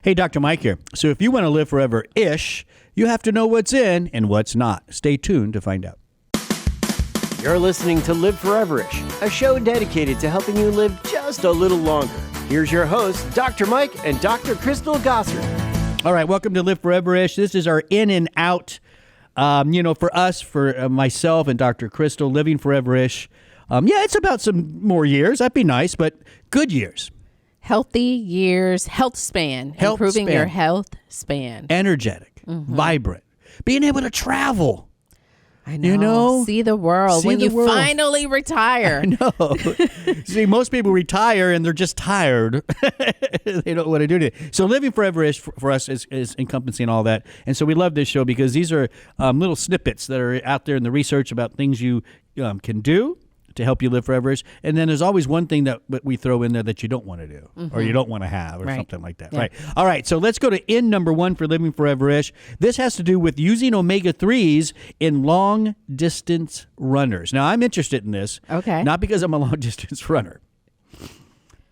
Hey, Dr. Mike here. So if you want to live forever-ish, you have to know what's in and what's not. Stay tuned to find out. You're listening to Live Foreverish, a show dedicated to helping you live just a little longer. Here's your hosts, Dr. Mike and Dr. Crystal Gossard. All right, welcome to Live Forever-ish. This is our in and out. For us, for myself and Dr. Crystal, living forever-ish. It's about some more years. That'd be nice, but good years. Healthy years, health span, improving your health span. Energetic, vibrant, being able to travel. I know. See the world when you finally retire. I know. See, most people retire and they're just tired. They don't know what to do. So living forever-ish for us is encompassing all that. And so we love this show because these are little snippets that are out there in the research about things you can do to help you live forever-ish. And then there's always one thing that we throw in there that you don't want to do or you don't want to have or something like that. Yeah. Right. All right. So let's go to in number one for living forever-ish. This has to do with using omega-3s in long-distance runners. Now, I'm interested in this. Okay. Not because I'm a long-distance runner.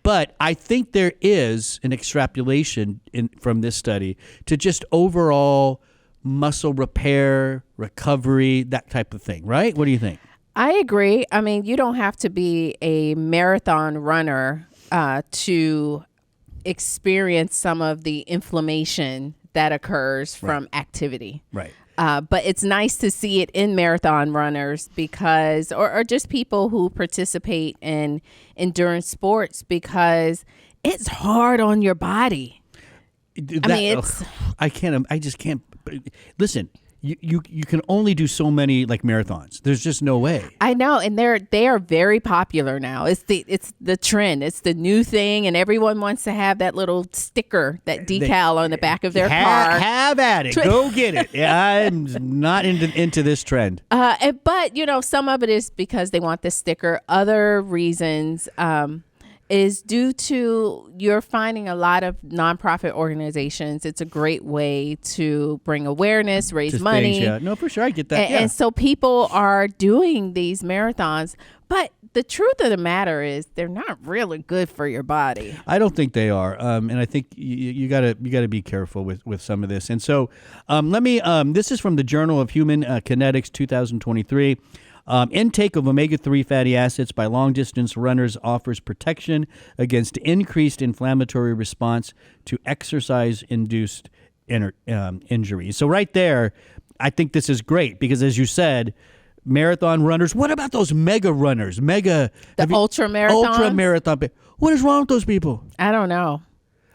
But I think there is an extrapolation from this study to just overall muscle repair, recovery, that type of thing. Right? What do you think? I agree. I mean, you don't have to be a marathon runner to experience some of the inflammation that occurs from activity. Right. But it's nice to see it in marathon runners because, or just people who participate in endurance sports because it's hard on your body. I just can't. Listen. You can only do so many like marathons. There's just no way. I know, and they are very popular now. It's the trend. It's the new thing, and everyone wants to have that little sticker, that decal on the back of their car. Have at it. Go get it. I'm not into this trend. But some of it is because they want the sticker. Other reasons is due to you're finding a lot of nonprofit organizations. It's a great way to bring awareness, raise money. Things, yeah. No, for sure. I get that. And so people are doing these marathons. But the truth of the matter is they're not really good for your body. I don't think they are. And I think you gotta be careful with some of this. And so this is from the Journal of Human Kinetics 2023. Intake of omega-3 fatty acids by long-distance runners offers protection against increased inflammatory response to exercise-induced injuries. So right there, I think this is great because, as you said, marathon runners. What about those mega runners? The ultra marathons? Ultra marathon. What is wrong with those people? I don't know.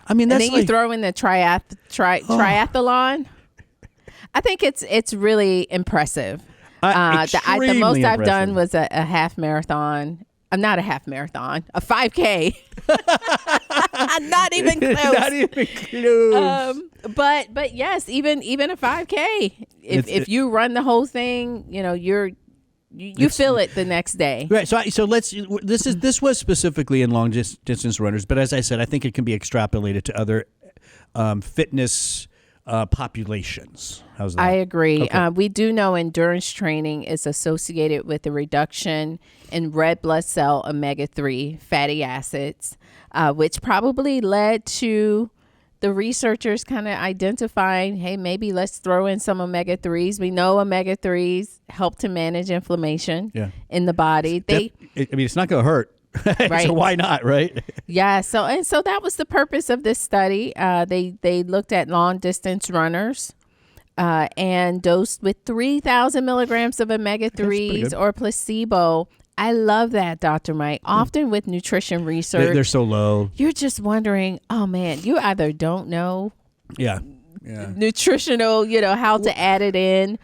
I mean, that's and then you throw in the triathlon. I think it's really impressive. The most I've done was a half marathon. Not a half marathon, a 5K. Not even close. Not even close. But yes, even a 5K. If you run the whole thing, you feel it the next day. Right. So this was specifically in long distance runners, but as I said, I think it can be extrapolated to other fitness populations. How's that? I agree. Okay. We do know endurance training is associated with a reduction in red blood cell omega-3 fatty acids, which probably led to the researchers kind of identifying, hey, maybe let's throw in some omega-3s. We know omega-3s help to manage inflammation in the body. It's not going to hurt. Right. So why not, right? Yeah. So that was the purpose of this study. They looked at long distance runners and dosed with 3,000 milligrams of omega-3s or placebo. I love that, Dr. Mike. Often with nutrition research, they're so low. You're just wondering, oh man, you either don't know nutritional, how to add it in.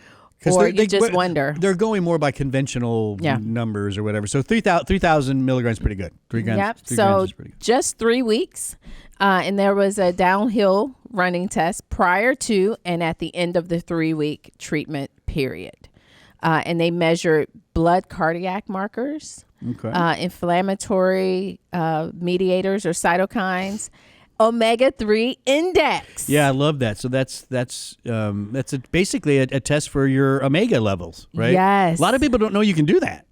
Or you just wonder. They're going more by conventional numbers or whatever. So 3,000 milligrams is pretty good. 3 grams. Yep. 3 so grams is pretty good. Just 3 weeks. And there was a downhill running test prior to and at the end of the 3-week treatment period. And they measured blood cardiac markers, inflammatory mediators or cytokines, omega-3 index. Yeah, I love that. So that's basically a test for your omega levels, right? Yes. A lot of people don't know you can do that.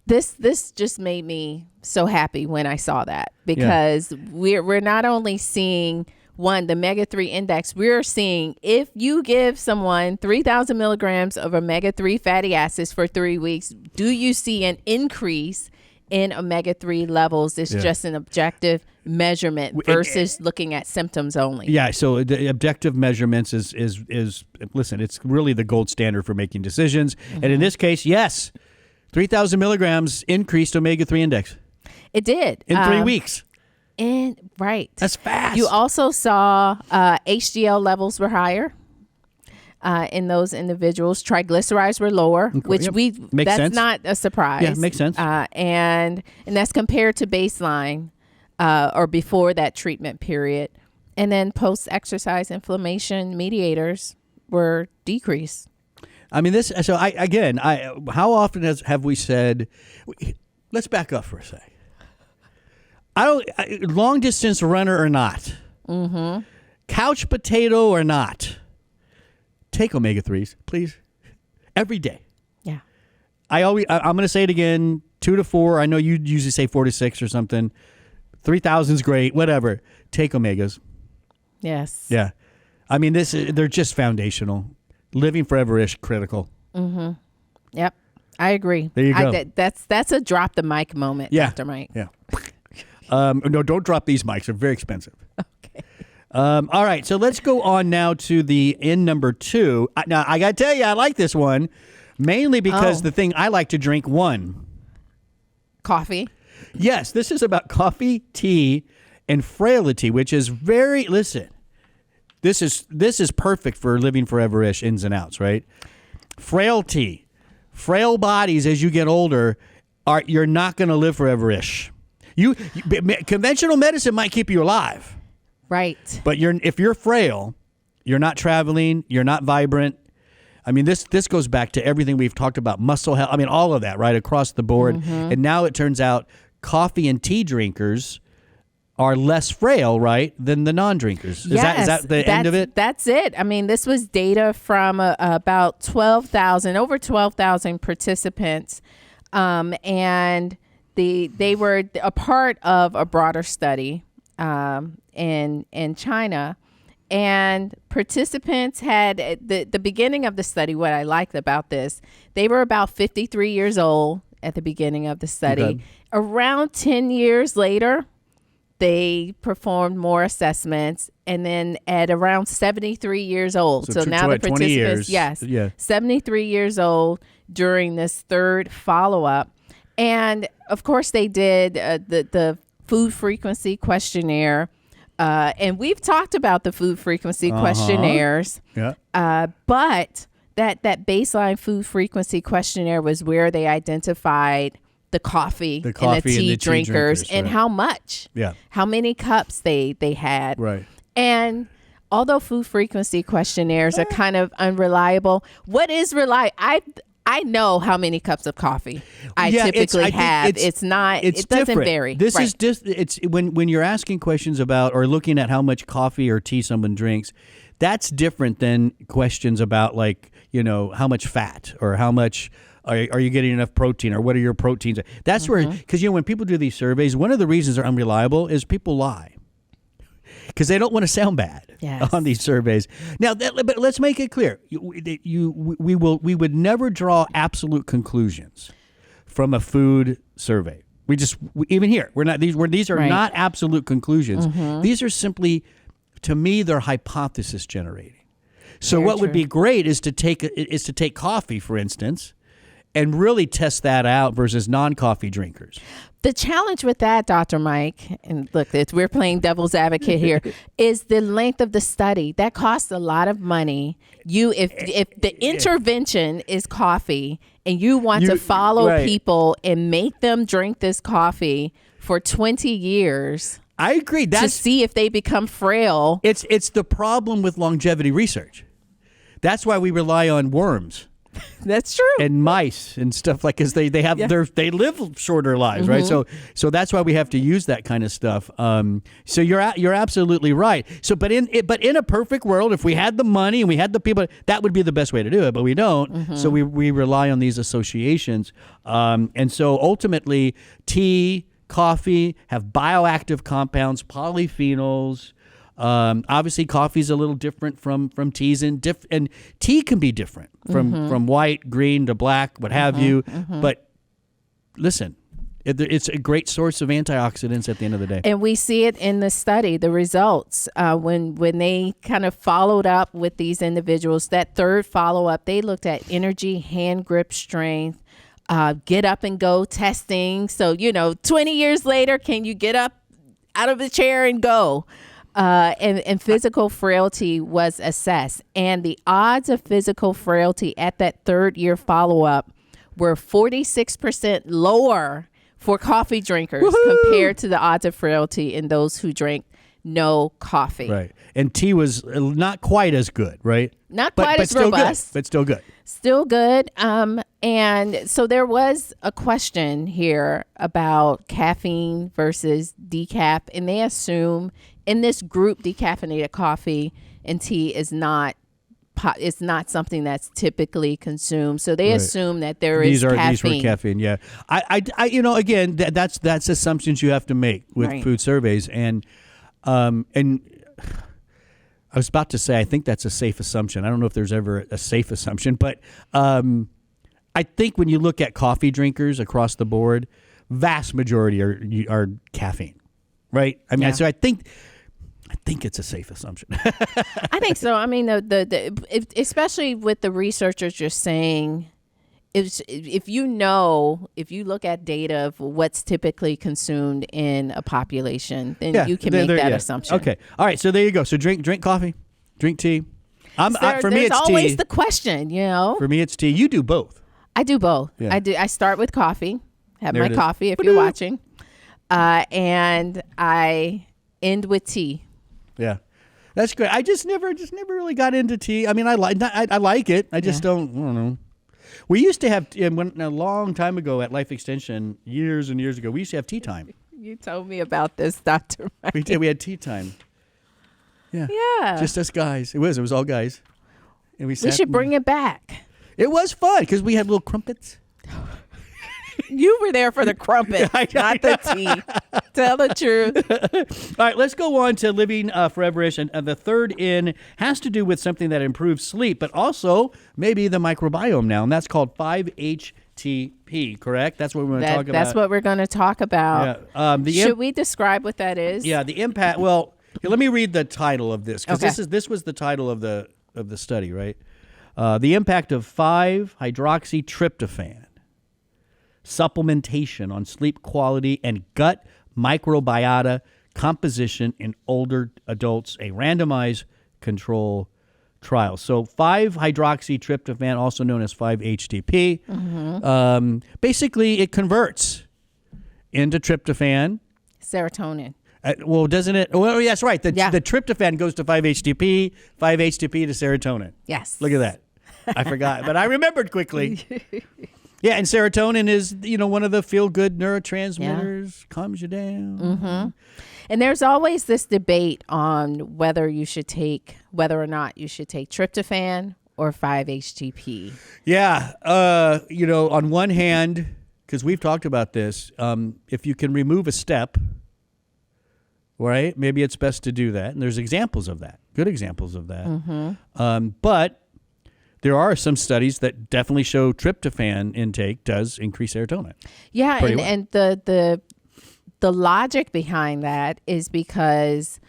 This just made me so happy when I saw that because we're not only seeing one, the omega-3 index, we're seeing if you give someone 3,000 milligrams of omega-3 fatty acids for 3 weeks, do you see an increase in omega-3 levels? It's just an objective measurement versus looking at symptoms only. Yeah, so the objective measurements is listen, it's really the gold standard for making decisions. And in this case, yes, 3,000 milligrams increased omega-3 index. It did. In 3 weeks. Right. That's fast. You also saw HDL levels were higher in those individuals. Triglycerides were lower, which that's sense. Not a surprise. Yeah, makes sense. And that's compared to baseline or before that treatment period. And then post-exercise inflammation mediators were decreased. I mean, this. So how often have we said? Let's back up for a sec. Long distance runner or not, couch potato or not, take omega-3s, please, every day. Yeah. I'm going to say it again, 2 to 4. I know you usually say 4 to 6 or something. 3,000 is great, whatever. Take omegas. Yes. Yeah. I mean, they're just foundational. Living forever-ish critical. Yep. I agree. There you go. That's a drop the mic moment, Yeah. Dr. Mike. Yeah. No, don't drop these mics. They're very expensive. Okay. All right. So let's go on now to the N number 2. Now, I got to tell you, I like this one, mainly because the thing I like to drink, Coffee. Yes, this is about coffee, tea, and frailty, which is listen, this is perfect for living forever-ish ins and outs, right? Frailty. Frail bodies as you get older, you're not going to live forever-ish. Conventional medicine might keep you alive. Right. But if you're frail, you're not traveling, you're not vibrant. I mean, this goes back to everything we've talked about, muscle health. I mean, all of that, right, across the board. And now it turns out coffee and tea drinkers are less frail, right, than the non-drinkers. Is that the end of it? That's it. I mean, this was data from about 12,000 participants, and they were a part of a broader study in China. And participants had, at the beginning of the study, what I liked about this, they were about 53 years old at the beginning of the study. Okay. Around 10 years later, they performed more assessments, and then at around 73 years old. So now the 20 years. yes, Yeah. 73 years old during this third follow-up. And of course, they did the food frequency questionnaire. And we've talked about the food frequency questionnaires. Yeah. But that baseline food frequency questionnaire was where they identified the coffee and the tea drinkers and right. how much, how many cups they had. Right. And although food frequency questionnaires are kind of unreliable, what is reliable? I know how many cups of coffee I typically have. It doesn't different. vary. This right. is just, it's when you're asking questions about or looking at how much coffee or tea someone drinks, that's different than questions about how much fat or how much are you getting enough protein or what are your proteins? That's where, because when people do these surveys, one of the reasons they're unreliable is people lie. Because they don't want to sound bad on these surveys. Now, but let's make it clear: we would never draw absolute conclusions from a food survey. Even here we're not these are right. not absolute conclusions. These are simply, to me, they're hypothesis generating. So Very what true. would be great is to take coffee, for instance, and really test that out versus non-coffee drinkers. The challenge with that, Dr. Mike, and look, we're playing devil's advocate here, is the length of the study. That costs a lot of money. If the intervention is coffee and you want to follow right. people and make them drink this coffee for 20 years. I agree. To see if they become frail. It's the problem with longevity research. That's why we rely on worms. That's true. And mice and stuff because they live shorter lives, right? So that's why we have to use that kind of stuff. So you're absolutely right. So but in a perfect world, if we had the money and we had the people, that would be the best way to do it. But we don't. So we rely on these associations. And so ultimately, tea, coffee have bioactive compounds, polyphenols. Obviously, coffee's a little different from teas, and tea can be different from white, green to black, what have you. But listen, it's a great source of antioxidants at the end of the day. And we see it in the study, the results, when they kind of followed up with these individuals. That third follow-up, they looked at energy, hand grip strength, get up and go testing. So, 20 years later, can you get up out of the chair and go? And physical frailty was assessed. And the odds of physical frailty at that third year follow-up were 46% lower for coffee drinkers compared to the odds of frailty in those who drank no coffee. Right. And tea was not quite as good, right? Not quite as still robust. Good, but still good. Still good. And so there was a question here about caffeine versus decaf. And they assume in this group, decaffeinated coffee and tea is not something that's typically consumed. So they assume that these were caffeine. caffeine. Yeah. I again, that's assumptions you have to make with food surveys. And I was about to say, I think that's a safe assumption. I don't know if there's ever a safe assumption, but I think when you look at coffee drinkers across the board, vast majority are caffeine, right? I mean, so I think it's a safe assumption. I think so. I mean, especially with the researchers just saying, if you look at data of what's typically consumed in a population, then you can make that assumption. Okay. All right. So there you go. So drink coffee, drink tea. For me, it's tea. There's always the question, For me, it's tea. You do both. I do both. Yeah. I do. I start with coffee. Have my coffee if you're watching, and I end with tea. Yeah, that's good. I just never really got into tea. I mean, I like it. I just don't know. We used to have a long time ago at Life Extension, years and years ago. We used to have tea time. You told me about this, Dr. Mike. We did. We had tea time. Yeah. Yeah. Just us guys. It was all guys, and we should bring it back. It was fun because we had little crumpets. You were there for the crumpet, not the tea. Tell the truth. All right, let's go on to Living Foreverish. And the third in has to do with something that improves sleep, but also maybe the microbiome now. And that's called 5-HTP, correct? That's what we're going to talk about. That's what we're going to talk about. Yeah. Should we describe what that is? Yeah, the impact. Well, let me read the title of this, because this was the title of the study, right? The impact of 5-hydroxytryptophan supplementation on sleep quality and gut microbiota composition in older adults, a randomized control trial. So 5-hydroxytryptophan, also known as 5-HTP, basically it converts into tryptophan. Serotonin. Well, doesn't it? Well, yes, right. The tryptophan goes to 5-HTP, 5-HTP to serotonin. Yes. Look at that. I forgot, but I remembered quickly. Yeah, and serotonin is, one of the feel-good neurotransmitters, calms you down. Mm-hmm. And there's always this debate on whether or not you should take tryptophan or 5-HTP. Yeah, on one hand, because we've talked about this, if you can remove a step, right, maybe it's best to do that. And there's examples of that, good examples of that. Mm-hmm. But there are some studies that definitely show tryptophan intake does increase serotonin. Yeah, and the logic behind that is because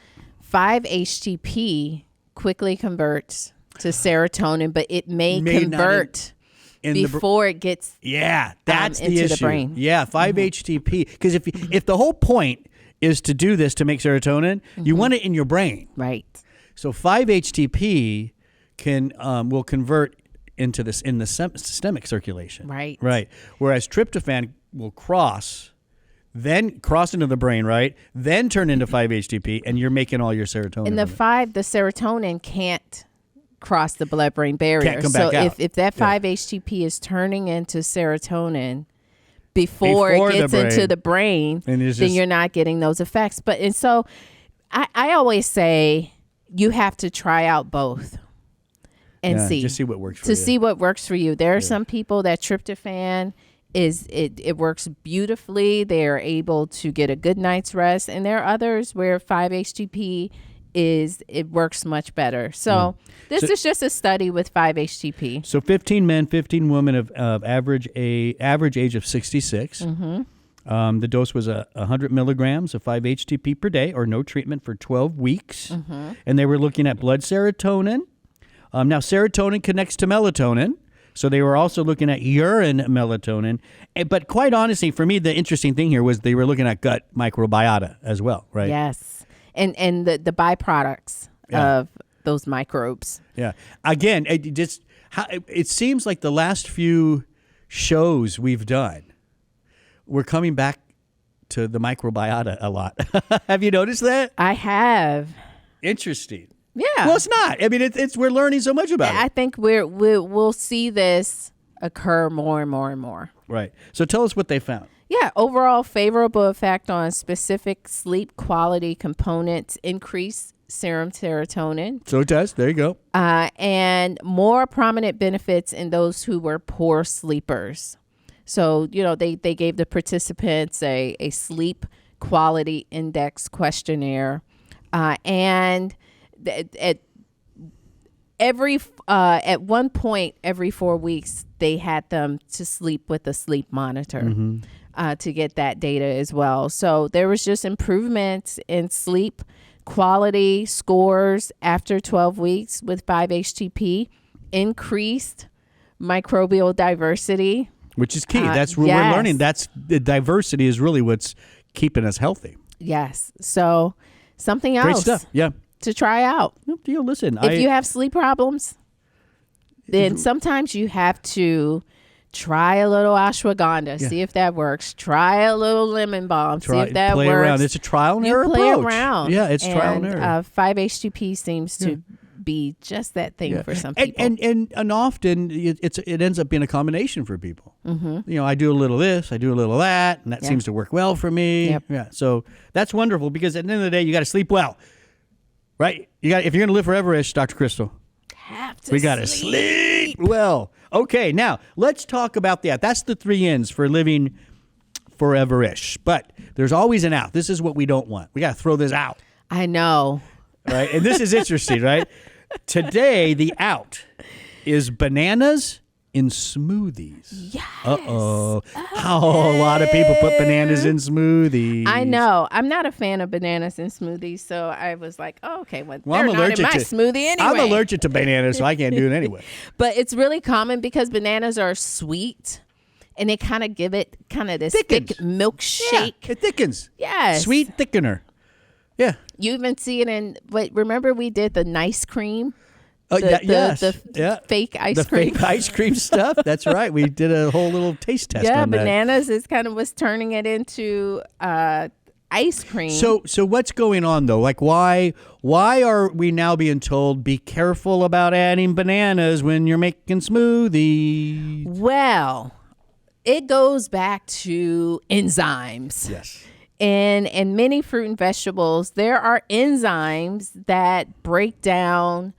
5-HTP quickly converts to serotonin, but it may convert before it gets that's into the issue. The brain. Yeah, 5-HTP. Because if the whole point is to do this to make serotonin, you want it in your brain. Right. So 5-HTP will convert into this in the systemic circulation. Right. Whereas tryptophan will cross into the brain, right? Then turn into 5-HTP, and you're making all your serotonin. And the serotonin can't cross the blood-brain barrier. Can't come back out. If that 5-HTP is turning into serotonin before it gets into the brain, then you're not getting those effects. And so I always say you have to try out both. And just see what works for you. See what works for you. There are some people that tryptophan it works beautifully. They are able to get a good night's rest, and there are others where 5-HTP it works much better. So this is just a study with 5-HTP. So 15 men, 15 women of average age of 66. The dose was 100 milligrams of 5-HTP per day, or no treatment for 12 weeks. And they were looking at blood serotonin. Now, serotonin connects to melatonin. So they were also looking at urine melatonin. But quite honestly, for me, the interesting thing here was they were looking at gut microbiota as well, right? Yes. And the byproducts of those microbes. Yeah. Again, it seems like the last few shows we've done, we're coming back to the microbiota a lot. Have you noticed that? I have. Interesting. Yeah. Well, it's not. I mean, it's we're learning so much about it. I think we'll see this occur more and more and more. Right. So tell us what they found. Yeah, overall favorable effect on specific sleep quality components, increased serum serotonin. So it does. There you go. And more prominent benefits in those who were poor sleepers. So, they gave the participants a sleep quality index questionnaire. And at one point every 4 weeks, they had them to sleep with a sleep monitor. To get that data as well. So there was just improvements in sleep quality scores after 12 weeks with 5-HTP, increased microbial diversity. Which is key. That's what we're learning. That's the diversity is really what's keeping us healthy. Yes. So something else. Great stuff. Yeah. To try out. Listen. If you have sleep problems, then sometimes you have to try a little ashwagandha, see if that works. Try a little lemon balm, see if that play works. Around. It's a trial and error play approach. Around. Yeah, it's trial and error. 5-HTP seems to be just that thing for some people. And often it ends up being a combination for people. I do a little this, I do a little that, and that seems to work well for me. Yeah, so that's wonderful because at the end of the day, you got to sleep well, right? If you're going to live forever-ish, Dr. Crystal, we got to sleep well. Okay, now let's talk about that. That's the 3 N's for living forever-ish. But there's always an out. This is what we don't want. We got to throw this out. I know. Right? And this is interesting, right? Today, the out is bananas in smoothies. Yes. Uh-oh. How a lot of people put bananas in smoothies. I know. I'm not a fan of bananas in smoothies, so I was like, oh, okay, well they're I'm not allergic in my to smoothie anyway. I'm allergic to bananas, so I can't do it anyway. But it's really common because bananas are sweet, and they kind of give it this thick milkshake. Yeah, it thickens. Yes. Sweet thickener. Yeah. You even see it in, remember we did the nice cream? The fake ice the cream. The fake ice cream stuff. That's right. We did a whole little taste test on that. Bananas is kind of was turning it into ice cream. So what's going on though? Like why are we now being told be careful about adding bananas when you're making smoothies? Well, it goes back to enzymes. Yes. In many fruit and vegetables, there are enzymes that break down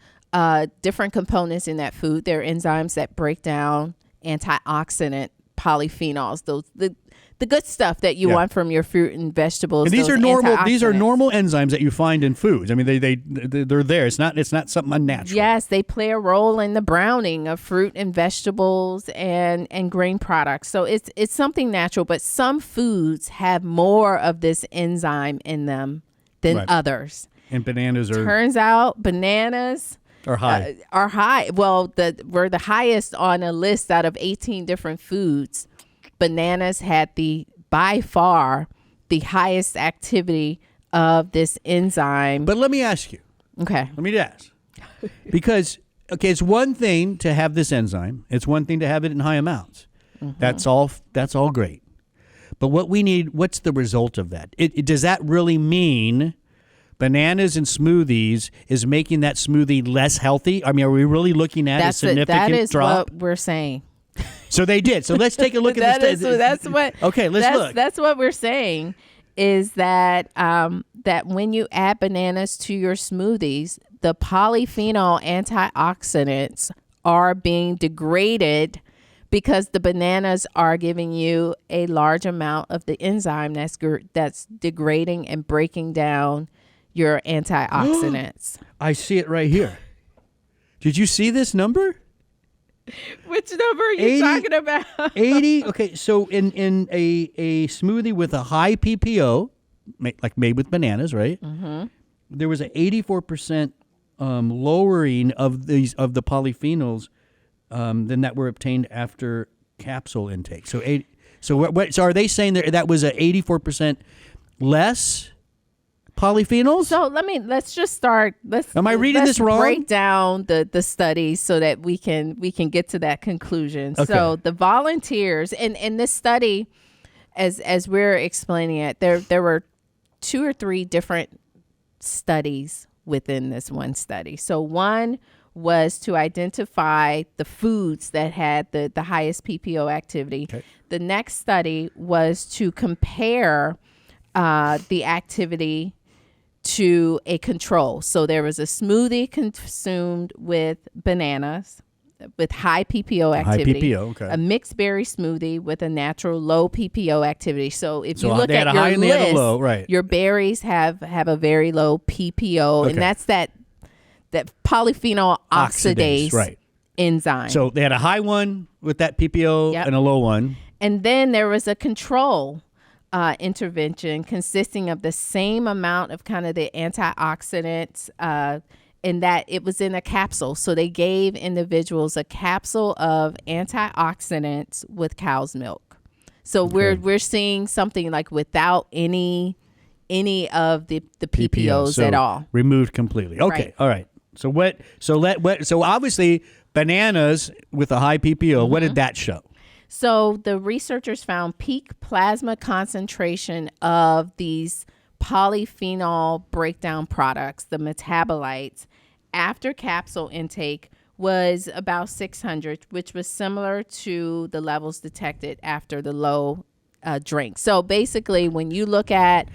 different components in that food. There are enzymes that break down antioxidant polyphenols, the good stuff that you want from your fruit and vegetables. And these are normal enzymes that you find in foods. I mean, they're there. It's not something unnatural. Yes, they play a role in the browning of fruit and vegetables and grain products. So it's something natural, but some foods have more of this enzyme in them than others. And turns out bananas are high. Well, we're the highest on a list out of 18 different foods. Bananas had by far the highest activity of this enzyme. But let me ask you. Okay. Let me ask. Because, it's one thing to have this enzyme. It's one thing to have it in high amounts. Mm-hmm. That's all great. But what's the result of that? Does that really mean bananas and smoothies is making that smoothie less healthy? I mean, are we really looking at a significant that is drop? What we're saying. So they did. So let's take a look at this. That's what. Okay, let's look. That's what we're saying is that that when you add bananas to your smoothies, the polyphenol antioxidants are being degraded because the bananas are giving you a large amount of the enzyme that's degrading and breaking down your antioxidants. I see it right here. Did you see this number? Which number are you talking about? 80. Okay, so in a smoothie with a high PPO, like made with bananas, right? Mm-hmm. There was an 84% lowering of the polyphenols than that were obtained after capsule intake. So so are they saying that was a 84% less polyphenols? So let's just start. Am I reading this wrong? Break down the studies so that we can get to that conclusion. Okay. So the volunteers in this study, as we're explaining it, there were 2 or 3 different studies within this one study. So one was to identify the foods that had the highest PPO activity. Okay. The next study was to compare the activity to a control. So there was a smoothie consumed with bananas with high PPO activity. High PPO, okay. A mixed berry smoothie with a natural low PPO activity. So if you look they had at a high your and they had a list, low, right. your berries have a very low PPO, Okay. and that's that polyphenol oxidase right. enzyme. So they had a high one with that PPO Yep. and a low one. And then there was a control intervention consisting of the same amount of kind of the antioxidants, in that it was in a capsule. So they gave individuals a capsule of antioxidants with cow's milk. So we're seeing something like without any of the PPOs so at all. removed completely. Okay, Right. all right. So obviously bananas with a high PPO. What did that show? So the researchers found peak plasma concentration of these polyphenol breakdown products, the metabolites, after capsule intake was about 600, which was similar to the levels detected after the low drink. So basically, when you look at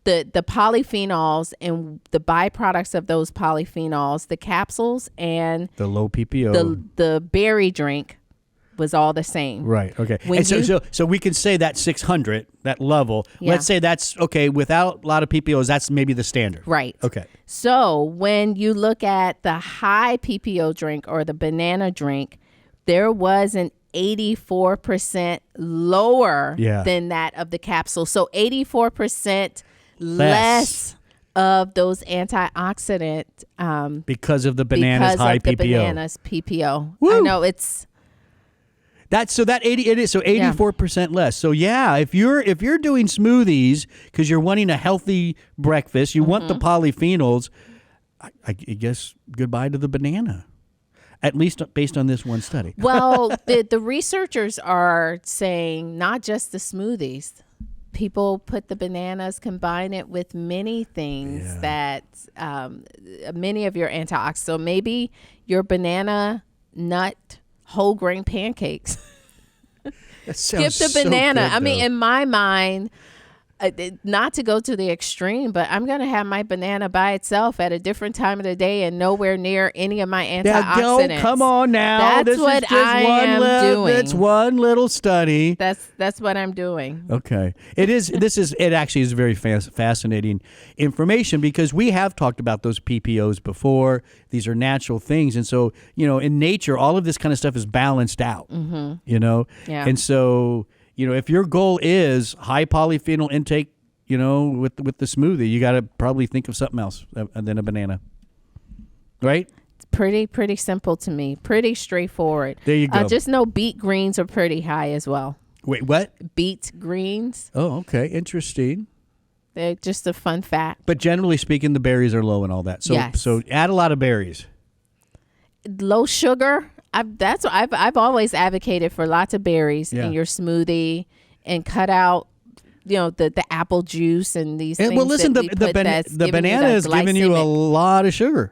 the polyphenols and the byproducts of those polyphenols, the capsules and The low PPO. the berry drink was all the same. Right. Okay. When And you- so we can say that 600, that level. Yeah. Let's say that's okay. Without a lot of PPOs, that's maybe the standard. Right. Okay. So when you look at the high PPO drink or the banana drink, there was an 84% lower Yeah. than that of the capsule. So 84% less of those antioxidant Because of the bananas because high of the PPO. bananas PPO. Woo. I know it's That's so that 80 it is so 84% less. So yeah, if you're doing smoothies because you're wanting a healthy breakfast, you want the polyphenols, I guess goodbye to the banana. At least based on this one study. well, the researchers are saying not just the smoothies. People put the bananas, combine it with many things that many of your antioxidants. So maybe your banana nut whole grain pancakes. Skip the banana. I mean, in my mind, not to go to the extreme, but I'm going to have my banana by itself at a different time of the day and nowhere near any of my antioxidants. Come on now. That's this what is just I one am doing. It's one little study. That's what I'm doing. Okay. It actually is very fascinating information because we have talked about those PPOs before. These are natural things. And so, in nature, all of this kind of stuff is balanced out, Yeah. And so, if your goal is high polyphenol intake, with the smoothie, you got to probably think of something else than a banana. Right? It's pretty simple to me. Pretty straightforward. There you go. Just know beet greens are pretty high as well. Wait, what? Beet greens. Oh, okay. Interesting. They're just a fun fact. But generally speaking, the berries are low and all that. So, Yes. so add a lot of berries. Low sugar. I've always advocated for lots of berries in your smoothie and cut out, the apple juice and these things. Well, listen, that we put that's the giving you banana is giving you a glycemic. lot of sugar.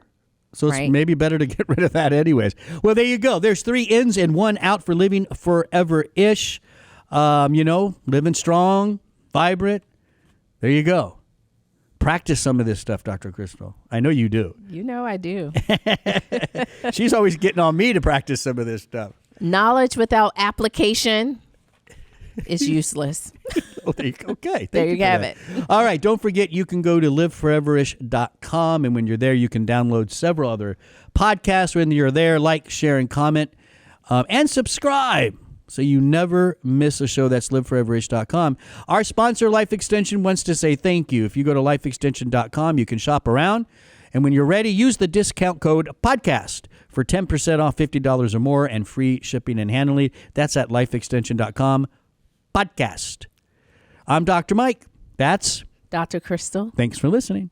So it's Right. maybe better to get rid of that anyways. Well, there you go. There's 3 ins and 1 out for living forever-ish. Living strong, vibrant. There you go. Practice some of this stuff, Dr. Crystal. I know you do. You know I do. She's always getting on me to practice some of this stuff. Knowledge without application is useless. Oh, there you go. Okay. There you for have that. it. All right. Don't forget, you can go to liveforeverish.com. And when you're there, you can download several other podcasts. When you're there, like, share, and comment, and subscribe so you never miss a show. That's liveforeverish.com. Our sponsor, Life Extension, wants to say thank you. If you go to lifeextension.com, you can shop around. And when you're ready, use the discount code PODCAST for 10% off $50 or more and free shipping and handling. That's at lifeextension.com. Podcast. I'm Dr. Mike. That's Dr. Crystal. Thanks for listening.